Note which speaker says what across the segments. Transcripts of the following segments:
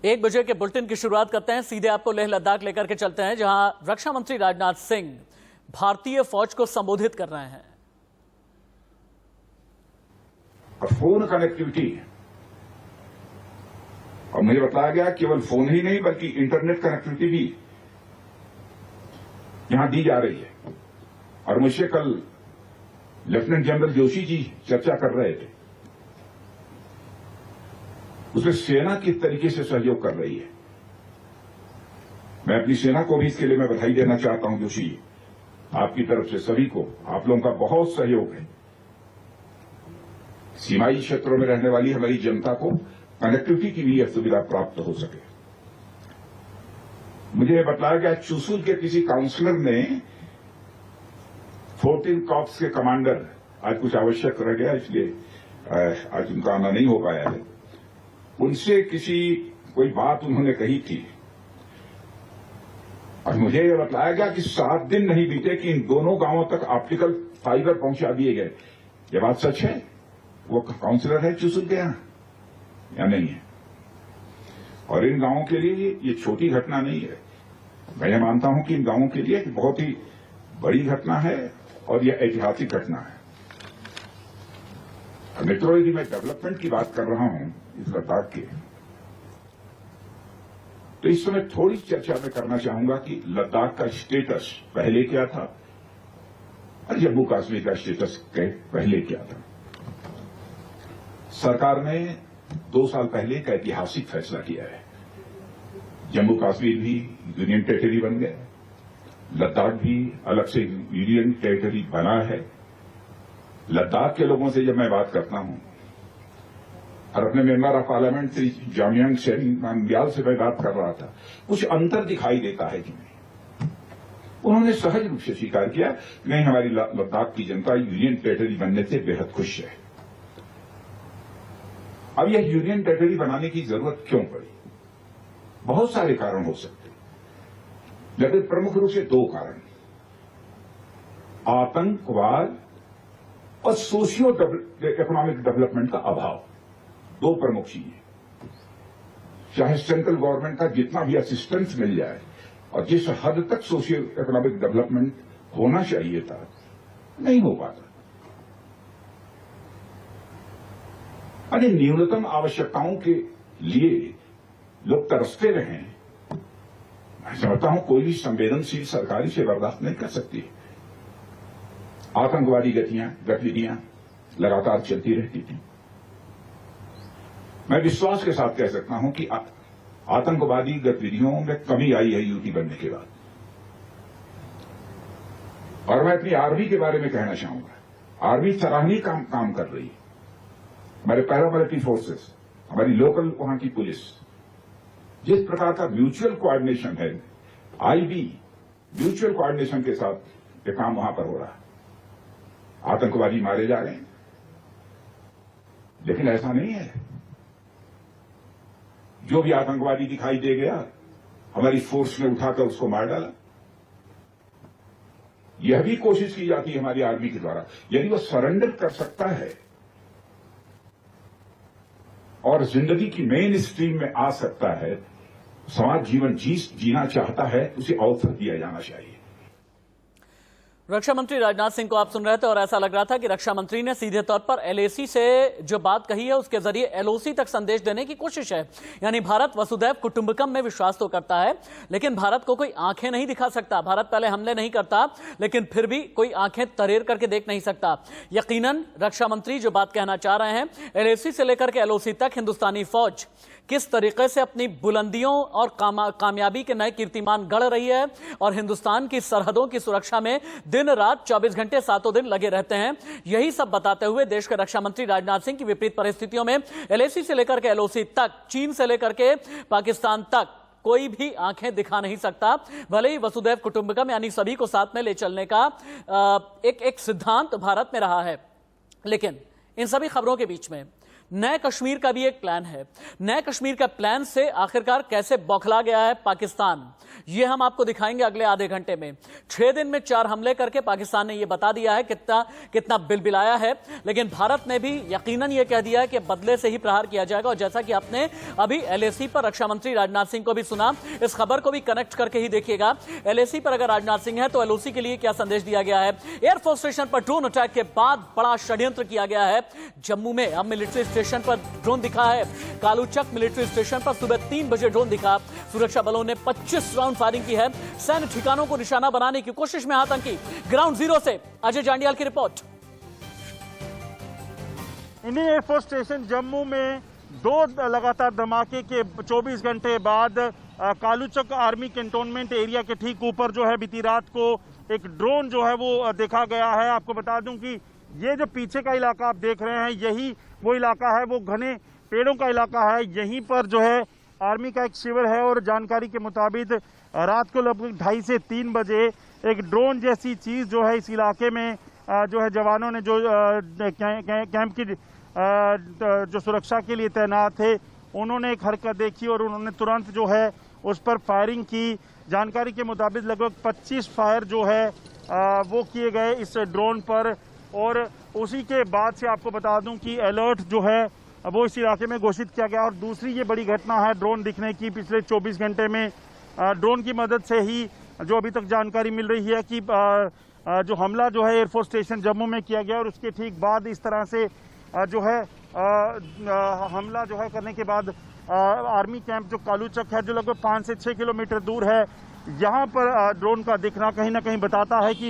Speaker 1: 1 बजे के बुलेटिन की शुरुआत करते हैं। सीधे आपको लेह लद्दाख लेकर के चलते हैं, जहां रक्षा मंत्री राजनाथ सिंह भारतीय फौज को संबोधित कर रहे हैं।
Speaker 2: फोन कनेक्टिविटी और मुझे बताया गया केवल फोन ही नहीं बल्कि इंटरनेट कनेक्टिविटी भी यहां दी जा रही है। और मुझसे कल लेफ्टिनेंट जनरल जोशी जी चर्चा कर रहे थे, उसमें सेना किस तरीके से सहयोग कर रही है। मैं अपनी सेना को भी इसके लिए मैं बधाई देना चाहता हूं। जोशी जी, आपकी तरफ से सभी को, आप लोगों का बहुत सहयोग है। सीमाई क्षेत्रों में रहने वाली हमारी जनता को कनेक्टिविटी की भी यह सुविधा प्राप्त हो सके। मुझे बताया गया चुशुल के किसी काउंसलर ने 14 कॉर्प्स के कमांडर, आज कुछ आवश्यक रह गया इसलिए आज उनका आना नहीं हो पाया है, उनसे कोई बात उन्होंने कही थी और मुझे यह बताया गया कि 7 दिन नहीं बीते कि इन दोनों गांवों तक ऑप्टिकल फाइबर पहुंचा दिए गए। यह बात सच है? वो काउंसलर है चुशुल के यहां या नहीं है? और इन गांवों के लिए ये छोटी घटना नहीं है। मैं ये मानता हूं कि इन गांवों के लिए एक बहुत ही बड़ी घटना है और यह ऐतिहासिक घटना है। मित्रों, यदि मैं डेवलपमेंट की बात कर रहा हूं इस लद्दाख के, तो इस समय थोड़ी चर्चा मैं करना चाहूंगा कि लद्दाख का स्टेटस पहले क्या था और जम्मू कश्मीर का स्टेटस पहले क्या था। सरकार ने 2 साल पहले एक ऐतिहासिक फैसला किया है। जम्मू कश्मीर भी यूनियन टेरिटरी बन गया, लद्दाख भी अलग से यूनियन टेरिटरी बना है। लद्दाख के लोगों से जब मैं बात करता हूं और अपने member of parliament Shri Jamyang Namgyal से मैं बात कर रहा था, कुछ अंतर दिखाई देता है कि नहीं। उन्होंने सहज रूप से स्वीकार किया, नहीं, हमारी लद्दाख की जनता यूनियन टेरिटरी बनने से बेहद खुश है। अब यह यूनियन टेरिटरी बनाने की जरूरत क्यों पड़ी? बहुत सारे कारण हो सकते हैं, लेकिन प्रमुख रूप से 2 कारण, आतंकवाद और सोशियो इकोनॉमिक डेवलपमेंट का अभाव। 2 प्रमुख चीजें। चाहे सेंट्रल गवर्नमेंट का जितना भी असिस्टेंस मिल जाए और जिस हद तक सोशियो इकोनॉमिक डेवलपमेंट होना चाहिए था, नहीं हो पाता। अरे न्यूनतम आवश्यकताओं के लिए लोग तरसते रहे। मैं समझता हूं कोई भी संवेदनशील सरकारी से बर्दाश्त नहीं कर सकती। आतंकवादी गतिविधियां लगातार चलती रहती थी। मैं विश्वास के साथ कह सकता हूं कि आतंकवादी गतिविधियों में कमी आई है यूटी बनने के बाद। और मैं अपनी आर्मी के बारे में कहना चाहूंगा, आर्मी सराहनीय काम कर रही है। हमारे पैरामिलिट्री फोर्सेस, हमारी लोकल वहां की पुलिस, जिस प्रकार का म्यूचुअल कोऑर्डिनेशन है, आईबी म्यूचुअल कोऑर्डिनेशन के साथ ये काम वहां पर हो रहा है। आतंकवादी मारे जा रहे हैं, लेकिन ऐसा नहीं है। जो भी आतंकवादी दिखाई दे गया, हमारी फोर्स ने उठाकर उसको मार डाला। यह भी कोशिश की जाती है हमारी आर्मी के द्वारा, यदि वो सरेंडर कर सकता है और जिंदगी की मेन स्ट्रीम में आ सकता है, समाज जीवन जीना चाहता है, उसे अवसर दिया जाना चाहिए।
Speaker 1: रक्षा मंत्री राजनाथ सिंह को आप सुन रहे थे और ऐसा लग रहा था कि रक्षा मंत्री ने सीधे तौर पर एलएसी से जो बात कही है उसके जरिए एलओसी तक संदेश देने की कोशिश है। यानी भारत वसुधैव कुटुंबकम में विश्वास तो करता है, लेकिन भारत को कोई आंखें नहीं दिखा सकता। भारत पहले हमले नहीं करता, लेकिन फिर भी कोई आंखें तरेर करके देख नहीं सकता। यकीनन रक्षा मंत्री जो बात कहना चाह रहे हैं, एलएसी से लेकर के एलओसी तक हिंदुस्तानी फौज किस तरीके से अपनी बुलंदियों और कामयाबी के नए कीर्तिमान गढ़ रही है और हिंदुस्तान की सरहदों की सुरक्षा में दिन रात 24 घंटे 7 दिन लगे रहते हैं। यही सब बताते हुए देश के रक्षा मंत्री राजनाथ सिंह की विपरीत परिस्थितियों में एलएसी से लेकर के एलओसी तक, चीन से लेकर के पाकिस्तान तक कोई भी आंखें दिखा नहीं सकता। भले ही वसुधैव कुटुंबकम यानी सभी को साथ में ले चलने का एक सिद्धांत भारत में रहा है, लेकिन इन सभी खबरों के बीच में नए कश्मीर का भी एक प्लान है। नए कश्मीर का प्लान से आखिरकार कैसे बौखला गया है पाकिस्तान, यह हम आपको दिखाएंगे अगले आधे घंटे में। 6 दिन में 4 हमले करके पाकिस्तान ने यह बता दिया है कितना बिलबिलाया है, लेकिन भारत ने भी यकीनन यह कह दिया है कि बदले से ही प्रहार किया जाएगा। और जैसा कि आपने अभी एलएसी पर रक्षा मंत्री राजनाथ सिंह को भी सुना, इस खबर को भी कनेक्ट करके ही देखिएगा। एलएसी पर अगर राजनाथ सिंह है तो एलओसी के लिए क्या संदेश दिया गया है। एयरफोर्स स्टेशन पर ड्रोन अटैक के बाद बड़ा षड्यंत्र किया गया है जम्मू में। अब मिलिट्री स्टेशन पर ड्रोन दिखा है, कालूचक मिलिट्री स्टेशन पर सुबह 3 बजे ड्रोन दिखा। सुरक्षा बलों ने 25 राउंड फायरिंग की है। सैन्य ठिकानों को निशाना बनाने की कोशिश में आतंकी। ग्राउंड जीरो से अजय जांडियाल की report.
Speaker 3: Indian air force station Jammu में 2 लगातार धमाके के 24 घंटे बाद कालूचक आर्मी कैंटोनमेंट एरिया के ठीक ऊपर जो है बीती रात को एक ड्रोन जो है वो देखा गया है। आपको बता दूं कि ये जो पीछे का इलाका आप देख रहे हैं, यही वो इलाका है, वो घने पेड़ों का इलाका है। यहीं पर जो है आर्मी का एक शिविर है और जानकारी के मुताबिक रात को लगभग 2:30 से 3 बजे एक ड्रोन जैसी चीज जो है इस इलाके में जो है जवानों ने जो कैंप की जो सुरक्षा के लिए तैनात थे, उन्होंने एक हरकत देखी और उन्होंने तुरंत जो है उस पर फायरिंग की। जानकारी के मुताबिक लगभग 25 फायर जो है वो किए गए इस ड्रोन पर। और उसी के बाद से आपको बता दूं कि अलर्ट जो है वो इस इलाके में घोषित किया गया। और दूसरी ये बड़ी घटना है ड्रोन दिखने की। पिछले 24 घंटे में ड्रोन की मदद से ही जो अभी तक जानकारी मिल रही है कि जो हमला जो है एयरफोर्स स्टेशन जम्मू में किया गया और उसके ठीक बाद इस तरह से जो है हमला जो है करने के बाद आर्मी कैंप जो कालूचक है जो लगभग 5 से 6 किलोमीटर दूर है, यहाँ पर ड्रोन का दिखना कहीं ना कहीं बताता है कि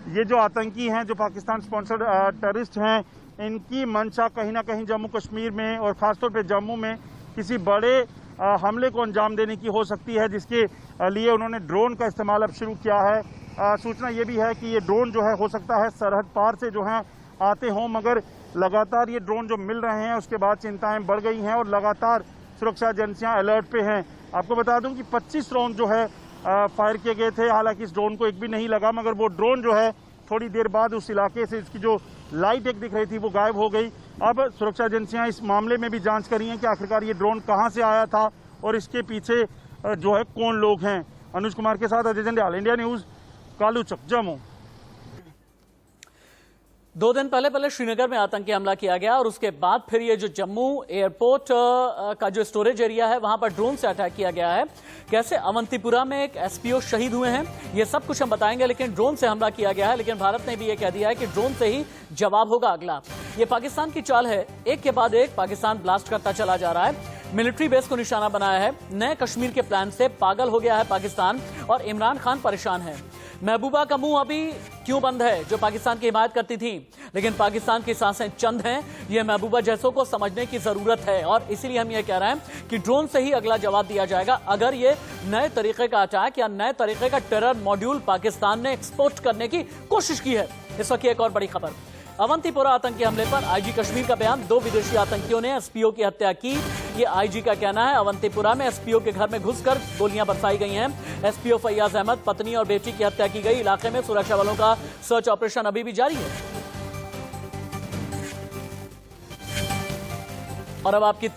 Speaker 3: ये जो आतंकी हैं, जो पाकिस्तान स्पॉन्सर्ड टेररिस्ट हैं, इनकी मंशा कहीं ना कहीं जम्मू कश्मीर में और खासतौर पे जम्मू में किसी बड़े हमले को अंजाम देने की हो सकती है, जिसके लिए उन्होंने ड्रोन का इस्तेमाल अब शुरू किया है। सूचना ये भी है कि ये ड्रोन जो है हो सकता है सरहद पार से जो है आते हों, मगर लगातार ये ड्रोन जो मिल रहे हैं उसके बाद चिंताएं बढ़ गई हैं और लगातार सुरक्षा एजेंसियां अलर्ट पे हैं। आपको बता दूं कि 25 राउंड जो है फायर किए गए थे। हालांकि इस ड्रोन को एक भी नहीं लगा, मगर वो ड्रोन जो है थोड़ी देर बाद उस इलाके से इसकी जो लाइट एक दिख रही थी वो गायब हो गई। अब सुरक्षा एजेंसियां इस मामले में भी जांच कर रही हैं कि आखिरकार ये ड्रोन कहां से आया था और इसके पीछे जो है कौन लोग हैं। अनुज कुमार के साथ अजय जांडियाल, इंडिया न्यूज, कालूचक, जम्मू।
Speaker 1: 2 दिन पहले श्रीनगर में आतंकी हमला किया गया और उसके बाद फिर ये जो जम्मू एयरपोर्ट का जो स्टोरेज एरिया है वहां पर ड्रोन से अटैक किया गया है। कैसे अवंतीपुरा में एक एसपीओ शहीद हुए हैं, ये सब कुछ हम बताएंगे, लेकिन ड्रोन से हमला किया गया है। लेकिन भारत ने भी ये कह दिया है कि ड्रोन से ही जवाब होगा अगला। ये पाकिस्तान की चाल है, एक के बाद एक पाकिस्तान ब्लास्ट करता चला जा रहा है। मिलिट्री बेस को निशाना बनाया है। नए कश्मीर के प्लान से पागल हो गया है पाकिस्तान और इमरान खान परेशान है। महबूबा का मुंह अभी क्यों बंद है, जो पाकिस्तान की हिमायत करती थी, लेकिन पाकिस्तान की सांसें चंद हैं। ये महबूबा जैसों को समझने की जरूरत है और इसीलिए हम ये कह रहे हैं कि ड्रोन से ही अगला जवाब दिया जाएगा। अगर ये नए तरीके का अटैक या नए तरीके का टेरर मॉड्यूल पाकिस्तान ने एक्सपोर्ट करने की कोशिश की है। इस वक्त एक और बड़ी खबर, अवंतीपुरा आतंकी हमले पर आईजी कश्मीर का बयान। 2 विदेशी आतंकियों ने एसपीओ की हत्या की, ये आईजी का कहना है। अवंतीपुरा में एसपीओ के घर में घुसकर गोलियां बरसाई गई हैं। एसपीओ फैयाज अहमद, पत्नी और बेटी की हत्या की गई। इलाके में सुरक्षा बलों का सर्च ऑपरेशन अभी भी जारी है। और अब आपकी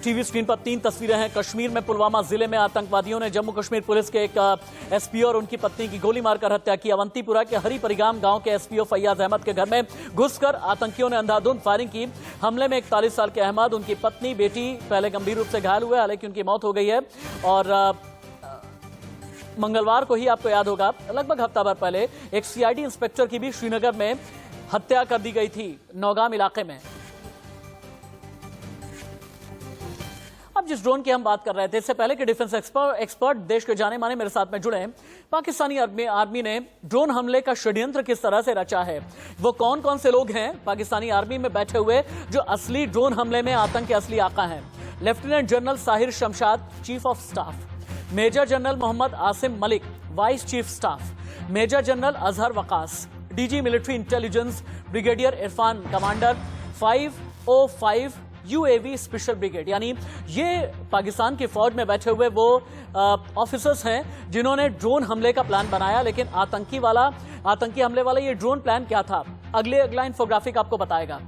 Speaker 1: टीवी स्क्रीन पर 3 तस्वीरें हैं। कश्मीर में पुलवामा जिले में आतंकवादियों ने जम्मू कश्मीर पुलिस के एक एसपीओ और उनकी पत्नी की गोली मारकर हत्या की। अवंतीपुरा के हरी परिगाम गांव के एसपीओ फैयाज अहमद के घर में घुसकर आतंकियों ने अंधाधुंध फायरिंग की। हमले में 41 साल के अहमद, उनकी पत्नी, बेटी पहले गंभीर रूप से घायल हुए, हालांकि उनकी मौत हो गई है। और मंगलवार को ही आपको याद होगा, लगभग हफ्ता भर पहले एक सीआईडी इंस्पेक्टर की भी श्रीनगर में हत्या कर दी गई थी, नौगाम इलाके में। अब जिस ड्रोन की हम बात कर रहे थे, इससे पहले कि डिफेंस एक्सपर्ट देश के जाने माने मेरे साथ में जुड़े, पाकिस्तानी आर्मी ने ड्रोन हमले का षड्यंत्र किस तरह से रचा है, वो कौन कौन से लोग हैं पाकिस्तानी आर्मी में बैठे हुए जो असली ड्रोन हमले में आतंक के असली आका हैं। Lieutenant general Sahir Shamshad, chief of staff, major general Mohammad Asim Malik, vice chief staff, major general Azhar Waqas, DG military intelligence brigadier Irfan, commander 505 UAV special brigade. यानी ये पाकिस्तान की फौज में बैठे हुए वो ऑफिसर्स हैं जिन्होंने ड्रोन हमले का प्लान बनाया। लेकिन आतंकी हमले वाला ये ड्रोन प्लान क्या था, अगला इंफोग्राफिक आपको बताएगा।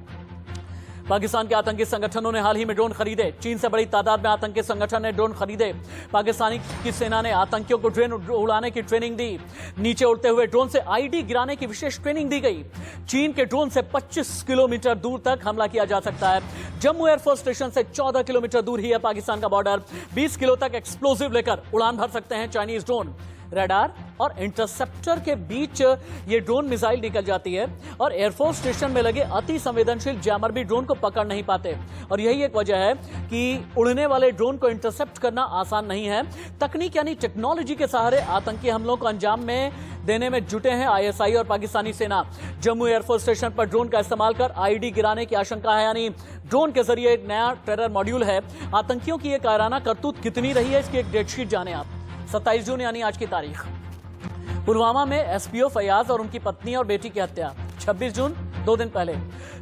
Speaker 1: पाकिस्तान के आतंकी संगठनों ने हाल ही में ड्रोन खरीदे। चीन से बड़ी तादाद में आतंकी संगठन ने ड्रोन खरीदे। पाकिस्तानी की सेना ने आतंकियों को ड्रोन उड़ाने की ट्रेनिंग दी। नीचे उड़ते हुए ड्रोन से आईडी गिराने की विशेष ट्रेनिंग दी गई। चीन के ड्रोन से 25 किलोमीटर दूर तक हमला किया जा सकता है। जम्मू एयरफोर्स स्टेशन से 14 किलोमीटर दूर ही है पाकिस्तान का बॉर्डर। 20 किलो तक एक्सप्लोजिव लेकर उड़ान भर सकते हैं चाइनीज ड्रोन। रडार और इंटरसेप्टर के बीच ये ड्रोन मिसाइल निकल जाती है और एयरफोर्स स्टेशन में लगे अति संवेदनशील जैमर भी ड्रोन को पकड़ नहीं पाते। और यही एक वजह है कि उड़ने वाले ड्रोन को इंटरसेप्ट करना आसान नहीं है। तकनीक यानी टेक्नोलॉजी के सहारे आतंकी हमलों को अंजाम में देने में जुटे हैं आईएसआई और पाकिस्तानी सेना। जम्मू एयरफोर्स स्टेशन पर ड्रोन का इस्तेमाल कर आईडी गिराने की आशंका है, यानी ड्रोन के जरिए एक नया टेरर मॉड्यूल है। आतंकियों की यह कायराना करतूत कितनी रही है, इसकी एक डेटशीट जाने आप। 27 जून यानी आज की तारीख, पुलवामा में एसपीओ फयाज और उनकी पत्नी और बेटी की हत्या। 26 जून 2 दिन पहले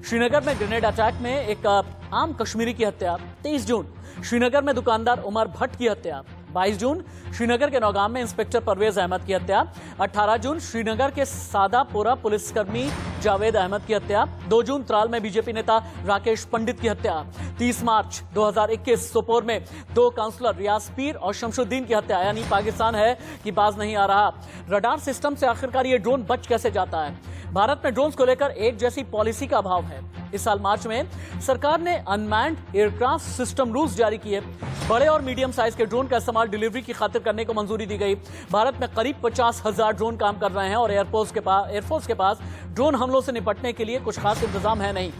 Speaker 1: श्रीनगर में ग्रेनेड अटैक में एक आम कश्मीरी की हत्या। 23 जून श्रीनगर में दुकानदार उमर भट्ट की हत्या। 22 जून श्रीनगर के नौगाम में इंस्पेक्टर परवेज अहमद की हत्या। 18 जून श्रीनगर के सादापोरा पुलिसकर्मी जावेद अहमद की हत्या। 2 जून त्राल में बीजेपी नेता राकेश पंडित की हत्या। 30 मार्च 2021 सोपोर में 2 काउंसलर रियाज पीर और शमशुद्दीन की हत्या। यानी पाकिस्तान है कि बाज नहीं आ रहा। रडार सिस्टम से आखिरकार ये ड्रोन बच कैसे जाता है? भारत में ड्रोन्स को लेकर एक जैसी पॉलिसी का अभाव है। इस साल मार्च में सरकार ने अनमैन्ड एयरक्राफ्ट सिस्टम रूल्स जारी किए। बड़े और मीडियम साइज के ड्रोन का इस्तेमाल डिलीवरी की खातिर करने को मंजूरी दी गई। भारत में करीब 50,000 ड्रोन काम कर रहे हैं और एयरफोर्स के पास ड्रोन हमलों से निपटने के लिए कुछ खास इंतजाम है नहीं।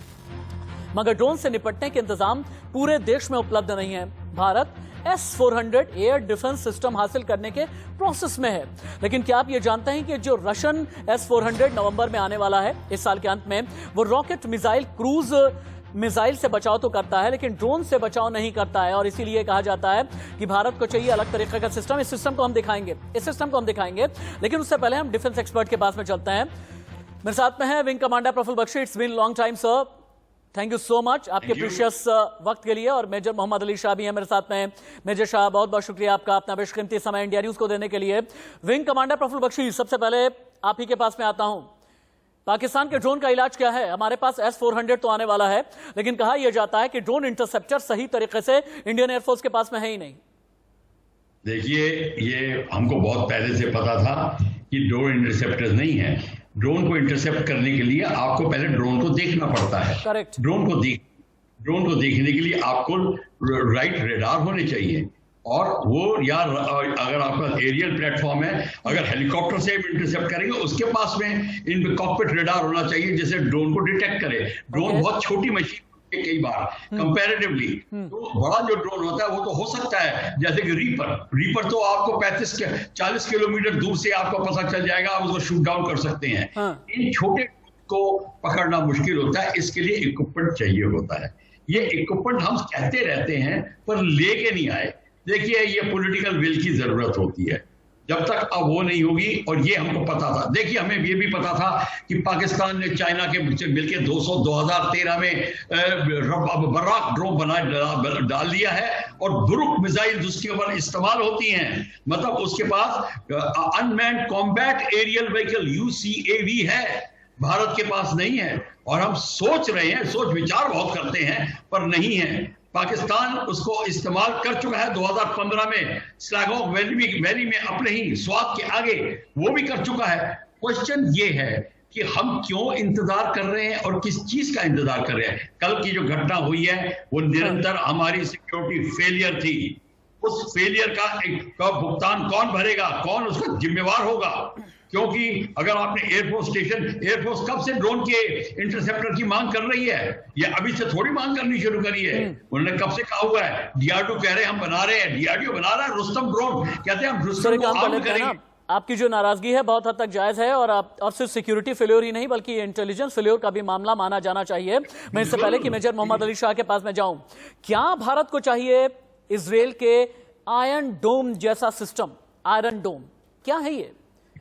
Speaker 1: मगर ड्रोन से निपटने के इंतजाम पूरे देश में उपलब्ध नहीं है। Bharat S-400 air defence system हासिल करने के प्रोसेस में है। लेकिन क्या आप ये जानते हैं कि जो रशियन S-400 नवंबर में आने वाला है, इस साल के अंत में, वो रॉकेट मिसाइल क्रूज मिसाइल से बचाव तो करता है लेकिन ड्रोन से बचाव नहीं करता है। और इसीलिए कहा जाता है कि भारत को चाहिए अलग तरीके का सिस्टम। इस सिस्टम को हम दिखाएंगे, लेकिन उससे पहले हम डिफेंस एक्सपर्ट के पास में चलते हैं। मेरे साथ में है wing commander Praful Bakshi. It's been long time sir, thank you so much आपके प्रीशियस वक्त के लिए। और मेजर मोहम्मद अली शाह भी हैं मेरे साथ में। मेजर शाह, बहुत बहुत शुक्रिया आपका अपना बेशकीमती समय इंडिया न्यूज को देने के लिए। विंग कमांडर प्रफुल बख्शी, सबसे पहले आप ही के पास में आता हूं। पाकिस्तान के ड्रोन का इलाज क्या है? हमारे पास S-400 तो आने वाला है, लेकिन कहा यह जाता है कि ड्रोन इंटरसेप्टर सही तरीके से इंडियन एयरफोर्स के पास में है ही नहीं।
Speaker 4: देखिए, ये हमको बहुत पहले से पता था कि ड्रोन इंटरसेप्टर नहीं है। ड्रोन को इंटरसेप्ट करने के लिए आपको पहले ड्रोन को देखना पड़ता है।
Speaker 1: करेक्ट।
Speaker 4: ड्रोन को देखने के लिए आपको राइट रेडार होने चाहिए, और वो या अगर आपका एरियल प्लेटफॉर्म है, अगर हेलीकॉप्टर से इंटरसेप्ट करेंगे उसके पास में इन कॉकपिट रेडार होना चाहिए जिससे ड्रोन को डिटेक्ट करे। ड्रोन बहुत छोटी मशीन कई बार कंपैरेटिवली, तो बड़ा जो ड्रोन होता है वो तो हो सकता है, जैसे कि रीपर तो आपको 35-40 किलोमीटर दूर से आपको पता चल जाएगा, आप उसको शूट डाउन कर सकते हैं। इन छोटे को पकड़ना मुश्किल होता है, इसके लिए इक्विपमेंट चाहिए होता है। ये इक्विपमेंट हम कहते रहते हैं पर लेके नहीं आए। देखिए, ये पॉलिटिकल विल की जरूरत होती है, जब तक अब वो नहीं होगी, और ये हमको पता था। देखिए, हमें ये भी पता था कि पाकिस्तान ने चाइना के मिलकर 2013 में बर्राक ड्रोन डाल दिया है, और बुरुक मिसाइल जिसके ऊपर इस्तेमाल होती हैं, मतलब उसके पास unmanned combat aerial vehicle UCAV है, भारत के पास नहीं है। और हम सोच रहे हैं, सोच विचार बहुत करते हैं, पर नहीं है। पाकिस्तान उसको इस्तेमाल कर चुका है 2015 में स्लैगॉक वैली में अपने ही स्वाद के आगे, वो भी कर चुका है। क्वेश्चन ये है कि हम क्यों इंतजार कर रहे हैं और किस चीज का इंतजार कर रहे हैं? कल की जो घटना हुई है वो निरंतर हमारी सिक्योरिटी फेलियर थी। उस फेलियर का भुगतान कौन भरेगा, कौन उसका जिम्मेवार होगा? क्योंकि अगर आपने एयरफोर्स कब से ड्रोन के इंटरसेप्टर की मांग कर रही है? ये अभी से थोड़ी मांग करनी शुरू करी है। उन्होंने कब से कहा हुआ है, DRDO कह रहे हैं हम बना रहे हैं, DRDO बना रहा है, रुस्तम ड्रोन कहते हैं हम रुस्तम को आर्म करेंगे।
Speaker 1: आपकी जो नाराजगी है बहुत हद तक जायज है, और सिर्फ सिक्योरिटी फेल्योर ही नहीं बल्कि इंटेलिजेंस फेल्योर का भी मामला माना जाना चाहिए। मैं इससे पहले कि मेजर मोहम्मद अली शाह के पास में जाऊं, क्या भारत को चाहिए इजराइल के आयरन डोम जैसा सिस्टम? आयरन डोम क्या है? ये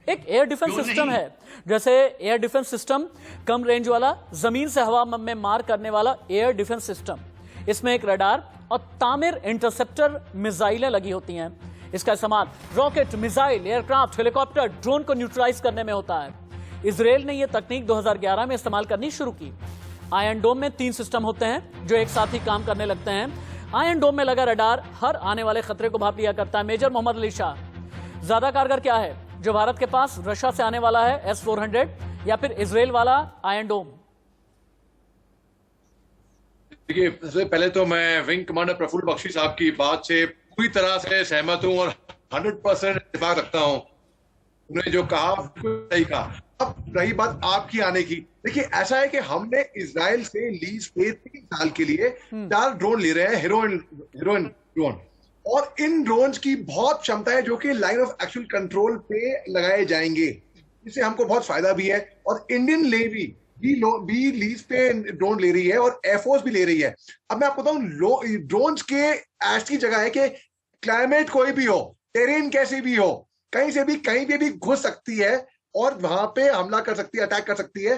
Speaker 1: एक एयर डिफेंस सिस्टम है, जैसे एयर डिफेंस सिस्टम, कम रेंज वाला, जमीन से हवा में मार करने वाला एयर डिफेंस सिस्टम। इसमें एक रडार और तामिर इंटरसेप्टर मिसाइलें लगी होती हैं। इसका इस्तेमाल rocket, missile, aircraft, helicopter, drone को न्यूट्रलाइज करने में होता है। इजराइल ने यह तकनीक 2011 में इस्तेमाल करनी शुरू की। आयरन डोम में 3 सिस्टम होते हैं जो एक साथ ही काम करने लगते हैं। आयरन डोम में लगा रडार हर आने वाले खतरे को भांप लिया करता है। मेजर मोहम्मद अली शाह, ज्यादा कारगर क्या है जो भारत के पास रशिया से आने वाला है, S-400 या फिर इजराइल वाला आयरन डोम?
Speaker 5: देखिए, सबसे पहले तो मैं विंग कमांडर प्रफुल्ल बख्शी साहब की बात से पूरी तरह से सहमत हूं और 100% इत्तेफाक रखता हूं। उन्होंने जो कहा सही कहा। अब रही बात आपकी आने की, देखिए ऐसा है कि हमने इजराइल से लीज पे 3 साल के लिए 4 ड्रोन ले रहे हैं, हीरोइन ड्रोन, और इन ड्रोन्स की बहुत क्षमता है जो कि लाइन ऑफ एक्चुअल कंट्रोल पे लगाए जाएंगे, इससे हमको बहुत फायदा भी है। और इंडियन नेवी भी लीज पे ड्रोन ले रही है और एयरफोर्स भी ले रही है। अब मैं आपको बताऊं, ड्रोन्स के ऐसी जगह है कि क्लाइमेट कोई भी हो, टेरेन कैसी भी हो, कहीं से भी कहीं पे भी घुस सकती है और वहां पे हमला कर सकती है, अटैक कर सकती है।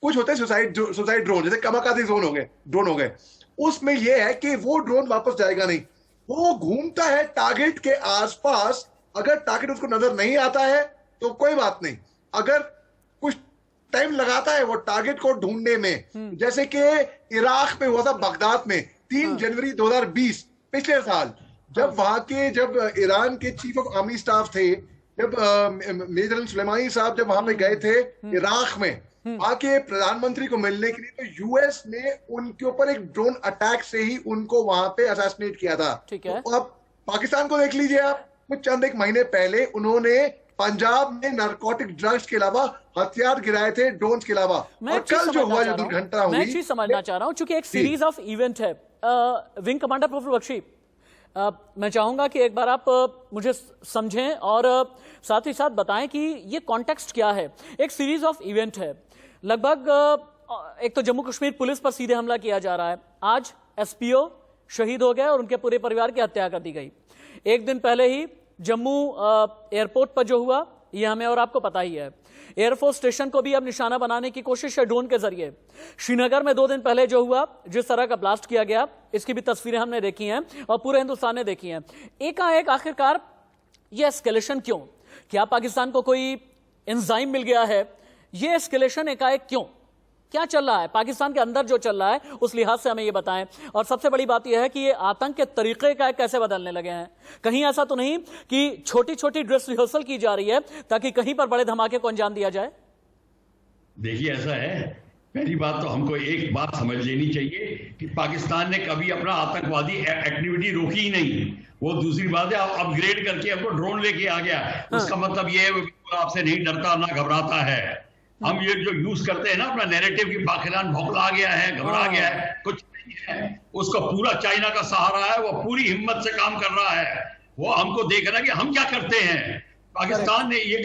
Speaker 5: कुछ होते हैं सुसाइड ड्रोन, जैसे कमाकाजी ड्रोन हो गए। उसमें यह है कि वो ड्रोन वापस जाएगा नहीं, वो घूमता है टारगेट के आसपास। अगर टारगेट उसको नजर नहीं आता है तो कोई बात नहीं, अगर कुछ टाइम लगाता है वो टारगेट को ढूंढने में, जैसे कि इराक में हुआ था, बगदाद में 3 जनवरी 2020 पिछले साल, जब ईरान के चीफ ऑफ आर्मी स्टाफ थे, जब मेजर सुलेमानी साहब जब वहां पे गए थे इराक में, वहां के प्रधानमंत्री को मिलने के लिए, तो यूएस ने उनके ऊपर एक ड्रोन अटैक से ही उनको वहां पे असैसिनेट किया था।
Speaker 1: ठीक है।
Speaker 5: तो अब पाकिस्तान को देख लीजिए आप, कुछ चंद एक महीने पहले उन्होंने पंजाब में नारकोटिक ड्रग्स के अलावा हथियार गिराए थे, ड्रोन्स के अलावा। और कल जो हुआ, जो दुर्घटना हुई,
Speaker 1: मैं एक चीज समझना चाह रहा हूं, चूंकि एक सीरीज ऑफ इवेंट है। विंग कमांडर प्रफुल्ल बख्शी, मैं चाहूंगा कि एक बार आप मुझे समझें और साथ ही साथ बताएं कि ये कॉन्टेक्स्ट क्या है। एक सीरीज ऑफ इवेंट है, लगभग एक तो जम्मू कश्मीर पुलिस पर सीधे हमला किया जा रहा है, आज एसपीओ शहीद हो गए और उनके पूरे परिवार की हत्या कर दी गई। एक दिन पहले ही जम्मू एयरपोर्ट पर जो हुआ, ये हमें और आपको पता ही है। एयरफोर्स स्टेशन को भी अब निशाना बनाने की कोशिश है ड्रोन के जरिए। श्रीनगर में 2 दिन पहले जो हुआ, जिस तरह का ब्लास्ट किया गया, इसकी भी तस्वीरें हमने देखी हैं और पूरे हिंदुस्तान ने देखी हैं। एकाएक आखिरकार ये एस्केलेशन क्यों? क्या पाकिस्तान को कोई एंजाइम मिल गया है? ये एस्केलेशन एकाएक क्यों? क्या चल रहा है पाकिस्तान के अंदर? जो चल रहा है उस लिहाज से हमें ये बताएं। और सबसे बड़ी बात यह है कि ये आतंक के तरीके का कैसे बदलने लगे हैं। कहीं ऐसा तो नहीं कि छोटी छोटी ड्रेस रिहर्सल की जा रही है ताकि कहीं पर बड़े धमाके को अंजाम दिया जाए?
Speaker 4: देखिए, ऐसा है, पहली बात तो हमको एक बात समझ लेनी चाहिए कि पाकिस्तान ने कभी अपना आतंकवादी एक्टिविटी रोकी ही नहीं। वो दूसरी बात है, अपग्रेड करके हमको ड्रोन लेके आ गया। उसका मतलब ये है वो आपसे नहीं डरता ना घबराता है। हम ये जो यूज करते हैं ना अपना नैरेटिव कि पाकिस्तान भौंकला गया है, घबरा गया है, कुछ नहीं है। उसका पूरा चाइना का सहारा है, वो पूरी हिम्मत से काम कर रहा है। वो हमको देख रहा है कि हम क्या करते हैं। पाकिस्तान ने ये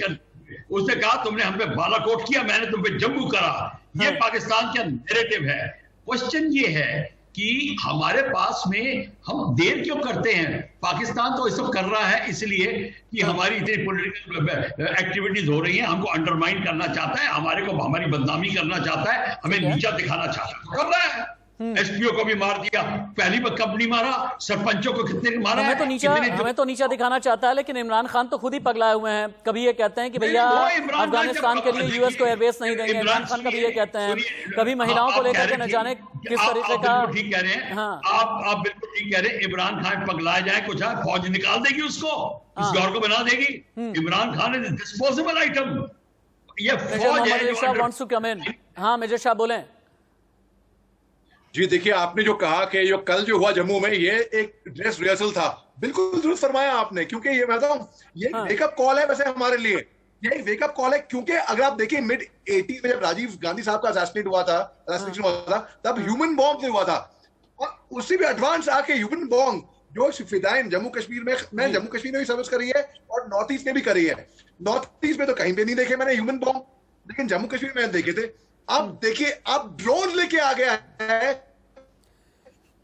Speaker 4: उसने कहा तुमने हम पे बालाकोट किया, मैंने तुम पे जम्मू करा। ये पाकिस्तान का नैरेटिव है। क्वेश्चन ये है कि हमारे पास में हम देर क्यों करते हैं? पाकिस्तान तो ये सब कर रहा है इसलिए कि हमारी इतनी पॉलिटिकल एक्टिविटीज हो रही हैं, हमको अंडरमाइन करना चाहता है, हमारे को हमारी बदनामी करना चाहता है, हमें नीचा दिखाना चाहता है, कर रहा है। एसपीओ को भी मार दिया, पहली बार कब नहीं मारा, सरपंचों को कितने मारा है।
Speaker 1: हमें तो नीचा दिखाना चाहता है, लेकिन इमरान खान तो खुद ही पगलाए हुए हैं। कभी ये कहते हैं कि भैया अफगानिस्तान के लिए यूएस को एयरबेस नहीं देंगे, इमरान खान कभी ये कहते हैं, कभी महिलाओं को लेकर के न जाने किस तरीके का।
Speaker 4: ठीक कह रहे हैं, आप बिल्कुल ठीक कह रहे हैं। इमरान खान पगलाए जाए, कुछ है, फौज निकाल देगी उसको, किसी और को बना देगी। Imran Khan is disposable item. ये फौज है।
Speaker 1: हाँ मेजर शाह बोले।
Speaker 5: जी देखिए, आपने जो कहा कि जो कल जो हुआ जम्मू में, ये एक ड्रेस रिहर्सल था, बिल्कुल दुरुस्त फरमाया आपने। क्योंकि ये मैं बताऊं, ये वेकअप कॉल है वैसे हमारे लिए, ये वेकअप कॉल है। क्योंकि अगर आप देखिए मिड 80s में जब राजीव गांधी साहब का असैसिनेशन हुआ था, तब ह्यूमन बॉम्ब से हुआ था। और उसी भी एडवांस आके ह्यूमन बॉम्ब जो फिदाइन जम्मू कश्मीर में, मैं जम्मू कश्मीर में भी सर्विस करी है और नॉर्थ ईस्ट में भी करी है। नॉर्थ ईस्ट में तो कहीं पे नहीं देखे मैंने ह्यूमन बॉम्ब, लेकिन जम्मू कश्मीर में देखे थे। अब देखिए, अब ड्रोन लेके आ गया है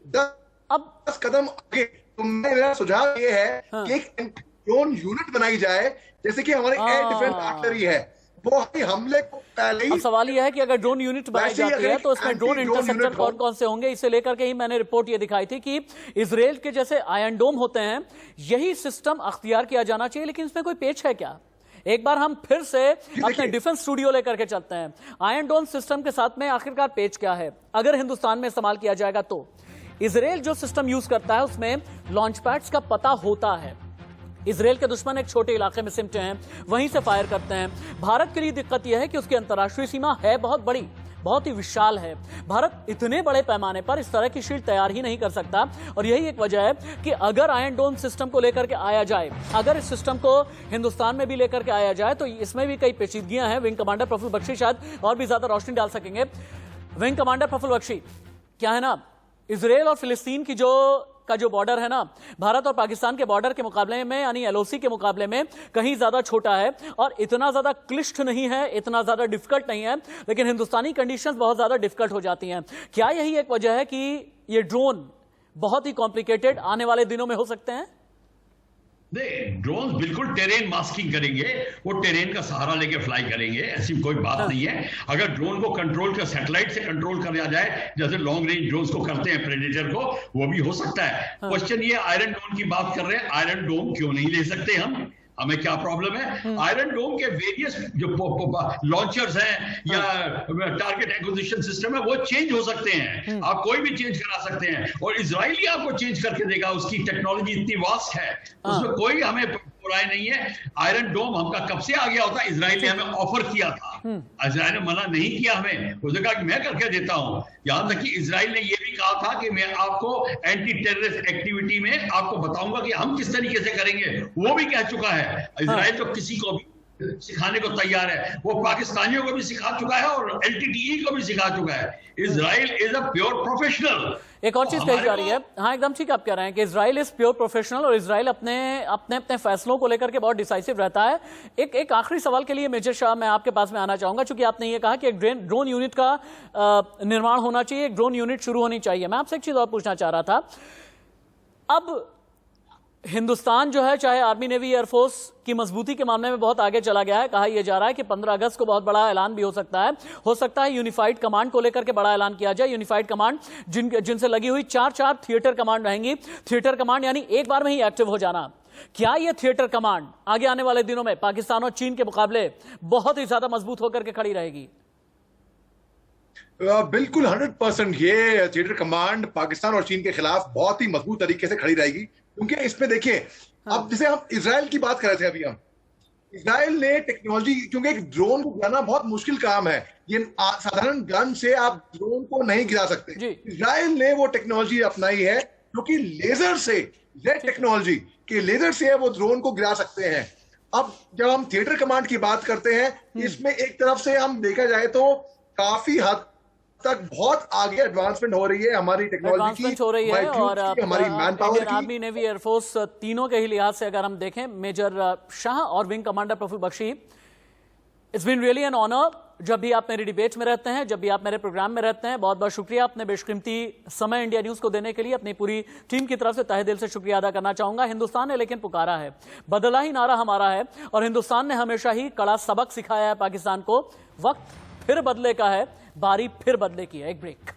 Speaker 5: 10 कदम आगे। तो मेरा सुझाव ये है कि एक ड्रोन यूनिट बनाई जाए, जैसे कि हमारी एयर डिफेंस आर्टिलरी है, वो हमले को पहले ही।
Speaker 1: अब सवाल यह है कि अगर ड्रोन यूनिट बनाई जाती है तो उसमें ड्रोन इंटरसेप्टर कौन कौन से होंगे? इसे लेकर के ही मैंने रिपोर्ट ये दिखाई थी कि इजराइल के जैसे आयरन डोम होते हैं, यही सिस्टम अख्तियार किया जाना चाहिए। लेकिन इसमें कोई पेच है क्या? एक बार हम फिर से अपने डिफेंस स्टूडियो लेकर के चलते हैं। आयरन डोम सिस्टम के साथ में आखिरकार पेच क्या है, अगर हिंदुस्तान में इस्तेमाल किया जाएगा तो? इजराइल जो सिस्टम यूज करता है उसमें लॉन्च पैड्स का पता होता है। इजराइल के दुश्मन एक छोटे इलाके में सिमटे हैं, वहीं से फायर करते हैं। भारत के लिए दिक्कत यह है कि उसकी अंतर्राष्ट्रीय सीमा है बहुत बड़ी, बहुत ही विशाल है। भारत इतने बड़े पैमाने पर इस तरह की शील्ड तैयार ही नहीं कर सकता, और यही एक वजह है कि अगर आयरन डोम सिस्टम को लेकर के आया जाए, अगर इस सिस्टम को हिंदुस्तान में भी लेकर के आया जाए, तो इसमें भी कई पेचीदगियां हैं। विंग कमांडर प्रफुल्ल बख्शी शायद और भी ज्यादा रोशनी डाल सकेंगे। विंग कमांडर प्रफुल्ल बख्शी, क्या है ना, इजराइल और फिलिस्तीन की जो बॉर्डर है ना, भारत और पाकिस्तान के बॉर्डर के मुकाबले में, यानी एलओसी के मुकाबले में कहीं ज्यादा छोटा है और इतना ज्यादा क्लिष्ट नहीं है, इतना ज्यादा डिफिकल्ट नहीं है, लेकिन हिंदुस्तानी कंडीशंस बहुत ज्यादा डिफिकल्ट हो जाती हैं। क्या यही एक वजह है कि ये ड्रोन बहुत ही कॉम्प्लिकेटेड आने वाले दिनों में हो सकते हैं?
Speaker 4: ड्रोन बिल्कुल टेरेन मास्किंग करेंगे, वो टेरेन का सहारा लेके फ्लाई करेंगे, ऐसी कोई बात नहीं है। अगर ड्रोन को कंट्रोल कर सैटेलाइट से कंट्रोल कर जाए, जैसे लॉन्ग रेंज ड्रोन्स को करते हैं प्रेडेटर को, वो भी हो सकता है। क्वेश्चन ये आयरन डोम की बात कर रहे हैं, आयरन डोम क्यों नहीं ले सकते हम? हमें क्या प्रॉब्लम है? आयरन डोम के वेरियस जो लॉन्चर्स हैं या टारगेट एक्विजिशन सिस्टम है, वो चेंज हो सकते हैं, आप कोई भी चेंज करा सकते हैं, और इजराइली आपको चेंज करके देगा। उसकी टेक्नोलॉजी इतनी वास्ट है, उसमें कोई हमें बुराई नहीं है। आयरन डोम हमका कब से आ गया होता, इजराइल ने हमें ऑफर किया था, इजराइल ने मना नहीं किया हमें, उसने कहा कि मैं करके देता हूं। यहां तक कि इजराइल ने यह भी कहा था कि मैं आपको एंटी टेररिस्ट एक्टिविटी में आपको बताऊंगा कि हम किस तरीके से करेंगे, वो भी कह चुका है। इजराइल तो किसी को भी सिखाने को तैयार है, वो पाकिस्तानियों को भी सिखा चुका है और एलटीटीई को भी सिखा चुका है। Israel is a pure professional.
Speaker 1: एक और चीज कही जा रही है, हाँ एकदम ठीक आप कह रहे हैं कि इजराइल इज प्योर प्रोफेशनल, और इजराइल अपने फैसलों को लेकर के बहुत डिसाइसिव रहता है। एक आखिरी सवाल के लिए मेजर शाह मैं आपके पास में आना चाहूंगा, क्योंकि आपने ये कहा कि एक ड्रोन यूनिट का निर्माण होना चाहिए, एक ड्रोन यूनिट शुरू होनी चाहिए। मैं आपसे एक चीज और पूछना चाह रहा था, अब हिंदुस्तान जो है, चाहे आर्मी नेवी एयरफोर्स की मजबूती के मामले में बहुत आगे चला गया है। कहा यह जा रहा है कि 15 अगस्त को बहुत बड़ा ऐलान भी हो सकता है यूनिफाइड कमांड को लेकर के बड़ा ऐलान किया जाए। यूनिफाइड कमांड जिनसे लगी हुई 4 थिएटर कमांड रहेंगी। थिएटर कमांड यानी एक बार में ही एक्टिव हो जाना। क्या यह थिएटर कमांड आगे आने वाले दिनों में पाकिस्तान और चीन के मुकाबले बहुत ही ज्यादा मजबूत होकर के खड़ी रहेगी?
Speaker 5: बिल्कुल 100% ये थिएटर कमांड पाकिस्तान और चीन के खिलाफ बहुत ही मजबूत तरीके से खड़ी रहेगी, क्योंकि इसमें देखिए, अब जैसे हम इजराइल की बात कर रहे थे अभी, हम इजराइल ने टेक्नोलॉजी, क्योंकि एक ड्रोन को गिराना बहुत मुश्किल काम है, ये साधारण गन से आप ड्रोन को नहीं गिरा सकते। इजराइल ने वो टेक्नोलॉजी अपनाई है जो कि लेजर से, जेट टेक्नोलॉजी के लेजर से वो ड्रोन को गिरा सकते हैं। अब जब हम थिएटर कमांड की बात करते हैं, इसमें एक तरफ से हम देखा जाए तो काफी हद तक बहुत आगे एडवांसमेंट हो रही है, हमारी टेक्नोलॉजी
Speaker 1: हो रही है, और
Speaker 5: हमारी मैन पावर की,
Speaker 1: आर्मी नेवी एयरफोर्स तीनों के ही लिहाज से अगर हम देखें, मेजर शाह और wing commander Prafull Bakshi, it's been really an honour. जब भी आप मेरी डिबेट में रहते हैं, जब भी आप मेरे प्रोग्राम में रहते हैं, बहुत बहुत शुक्रिया अपने बेशकीमती समय इंडिया न्यूज को देने के लिए। अपनी पूरी टीम की तरफ से तहे दिल से शुक्रिया अदा करना चाहूंगा। हिंदुस्तान ने लेकिन पुकारा है, बदला ही नारा हमारा है, और हिंदुस्तान ने हमेशा ही कड़ा सबक सिखाया है पाकिस्तान को। वक्त फिर बदले का है, बारी फिर बदले की है। एक ब्रेक।